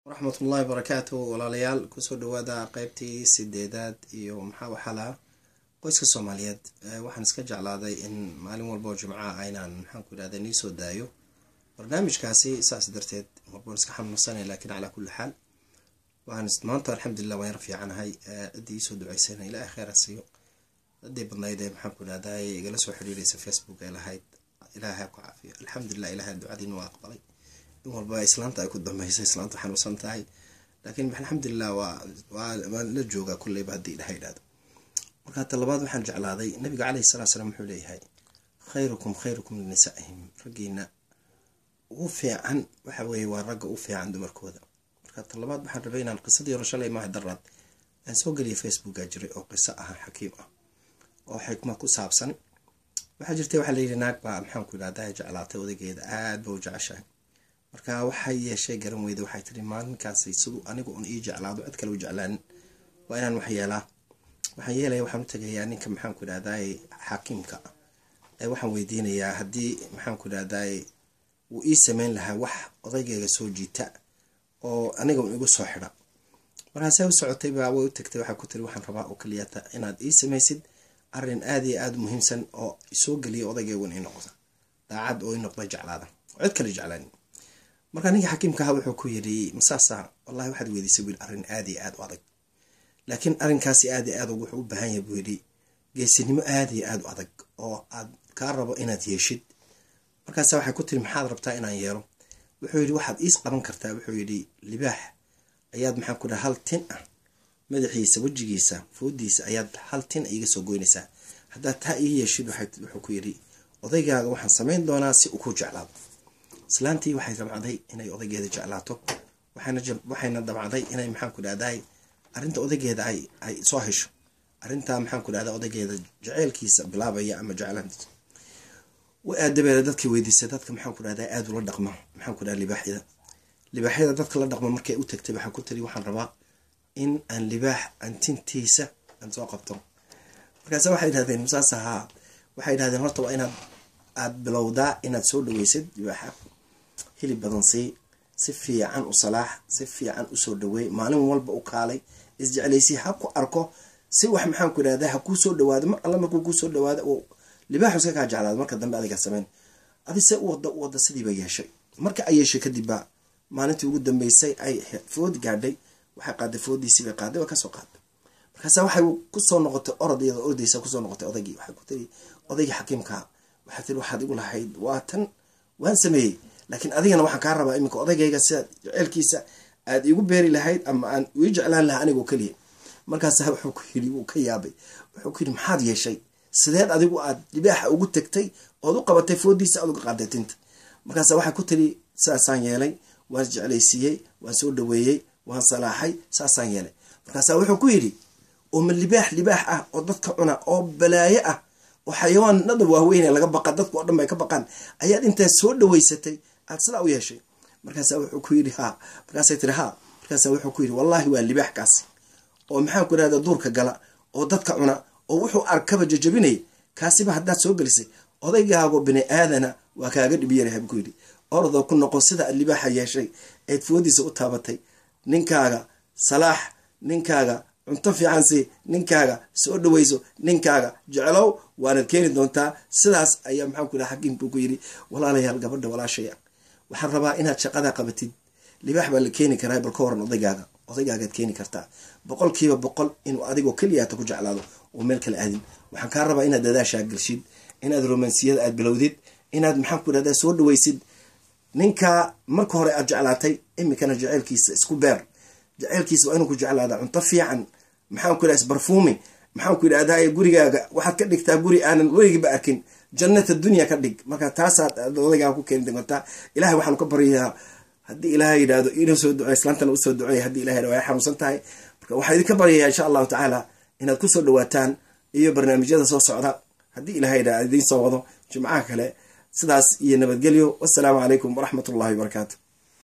ورحمة الله وبركاته walaalyaal kusoo dhawaada qaybtii sideedaad iyo maxaa waxala qoyska Soomaaliyeed waxaan iska jeclaaday in maalin walba jimcaha aynaan maxaan ku yiraahdaa ni soo daayo barnaamijkaasi saas darteed marba iska xanuunsanay laakiin ala kulli xaal waan maanta alxamdulillah waan fiicanahay cidii soo duceysana ilaahay khayr asiyo hadii badnayd maxaan ku yiraahdaa igala soo xiriiraysa Facebook ay lahayd ilaahay ku caafiyo alxamdulillah ilaahay ducadiina waa aqbalay والله إسلامته يكون دميسة إسلامته حنو سنتاي لكن الحمد لله ولا جوجا كله بهدي له هيدا وكانت طلبات وحنرجع على هذه النبي عليه الصلاة والسلام حولي هاي خيركم لنسائهم رجينا وفي عن وحوي والرجع وفي عنده مركوذة وكانت طلبات بحربينا القصة دي رشلي ما هدرت أن سوق لي فيسبوك أجري أو قصة حكيمة أو حكمة كسابسن وحجرتي وحلي هناك بقى محمد كل هذا على توذي كده عاد بوجع شيء marka waxay yeeshay garan weyday waxay tiri maalinkaasi sidoo anigu on ii jeclaado cid kale u jeclaan waa inaan wax yeelaa waxaan yeelay waxaan u tagayaa ninka maxaan ku raadaay xakiimka waxaan weydiinayaa hadii maxaan ku raadaay uu ii sameyn lahaa wax odaygeega soo jiita oo aniga igu soo xidha markaas ay socotay baa way u tagtay waxa ku tiri waxaan rabaa oo kaliyata inaad ii sameysid arin aad iyo aad muhiimsan oo soo galiyo odaygeega in noqdo daacad oo in noqdo jeclaada cid kale jeclaan marka ninka xakiimka ah wuxuu ku yiri masaasa wallahi waxaad weydiisay wiil arin aad iyo aad u adag laakiin arinkaasi aad iyo aad wuxuu u baahan yahay buu yiri geesinimo aad iyo aad u adag oo aad ka rabo inaad yeeshid markaas waxa ku tiri maxaad rabtaa inaan yeelo wuxuu yiri waxaad is qaban kartaa wuxuu yiri libaax ayaad maxaan ku dhahay hal tin ah madaxiisa wajigiisa foodiisa ayaad hal tin iga soo goynaysaa hadaa taa ii yeeshid wuxuu ku yiri odaygaaga waxaan sameyn doonaa si uu ku jeclaado islaantii waxay dabacday inay odaygeeda jeclaato waxayna dabacday inay maxaan ku dhaaday arinta odaygeeda ay soo hesho arinta maxaan ku dhaaday odaygeeda jaceelkiisa bilaabaya ama jeclaantiisa waa dabeere dadkii weydiisay dadka maxaan ku dhaaday aad ula dhaqmo maxaan ku dhaaday libaaxyada dadka la dhaqmo markay u tagtay waxa ku tiri waxaan rabaa in aan libaax antintiisa aan soo qabto markaas waxay yiraahdeen musaasaha waxay yiraahdeen horta waa inaad aad bilowdaa inaad soo dhaweysid libaaxa hilib badan si fiican u salaax si fiican u soo dhaweey maalin walba u kaalay isjeclaysi ha ku arko si wax maxaan ku yiraahdaa ha ku soo dhawaado mar alla markuu ku soo dhawaado oo libaaxu iska ka jeclaado marka dambe adiga sameyn adise wada sidii ba yeeshay marka ay yeeshay kadib ba maalintii ugu dambeysay ay food gaadhay waxa qaaday foodiisii bay qaaday oo ka soo qaaday markaas waxay ku soo noqotay orodayda ordaysa ku soo noqotay odaygii waxa ku tiri odayga xakiimka waxa tiri waxaad igu lahayd waa tan waan sameeyay laakiin adigana waxaan ka rabaa imika odaygayga sida jecelkiisa aad igu beeri lahayd ama aan u jeclaan lahaa anigu kaliya markaas wuxuu ku yiri uu ka yaabay wuxuu ku yiri maxaad yeeshay sideed adigu aad libaaxa ugu tagtay oo u qabatay foodiisa aad uga qaaday tinta markaas waxa ku tiri saasaan yeelay waan jeclaysiiyay waan soo dhaweeyay waan salaaxay saasaan yeelay markaas wuxuu ku yiri oo libaax ah oo dadka cuna oo balaaye ah وحيوان نضب وهوين لقى بقى ضدك وقدم ما يكبقان أياد أنت سود ويستي أتصل ويا شيء مركز أوي حكيري ها مركز يتري ها مركز أوي حكيري والله هو اللي بيحكاس ومحاول كل هذا دور كجلا أو ضدك عنا أو وحو أركب جبيني كاسبه حدات سوق جلسي هذا يجاوب بني آذنا وكاجد بيرها بكيري أرضه كنا قصده اللي بيحيا شيء اتفودي سوق تابتي نينكاغا صلاح نينكاغا انطفي عنسي نينكاغا سود ويزو نينكاغا جعلوا وانا كيني دونتا سداس ايام maxaan ku dhahay xaqiin buu ku yiri walaalayaal gabadha walaashay waxaan rabaa inaad shaqada qabatid libaax baa la keeni karaa bal kooran odaygaaga keeni kartaa boqolkiiba boqol inuu adigu kaliya ku jeclaado oo meel kale aadin waxaan ka rabaa inaad dadaasha galshid inaad romansiyada aad bilowdid inaad maxaan ku dhahay soo dhaweysid ninka marka hore aad jeclaatay imikana jaceelkiisa isku beer jaceelkiisa waa inuu ku jeclaado cunto fiican maxaan ku dhahay barfuumi maxaan ku yiraahdaa gurigaaga waxaad ka dhigtaa guri aanan weligiiba arkin jannada dunya ka dhig marka taasaad odaygaa ku keenin doontaa ilaahay waxaan ka baryayaa hadii ilaahay yiraahdo inuu soo duceeyo islaantana u soo duceeyo hadii ilaahay way xanuunsan tahay marka waxaan idin ka baryayaa insha Allah taala inaad ku soo dhawaataan iyo barnaamijyada soo socda hadii ilaahay idin soo wado jimcaha kale sidaas iyo nabadgelyo wassalaamu calaykum wa rahmatullahi wa barakatuh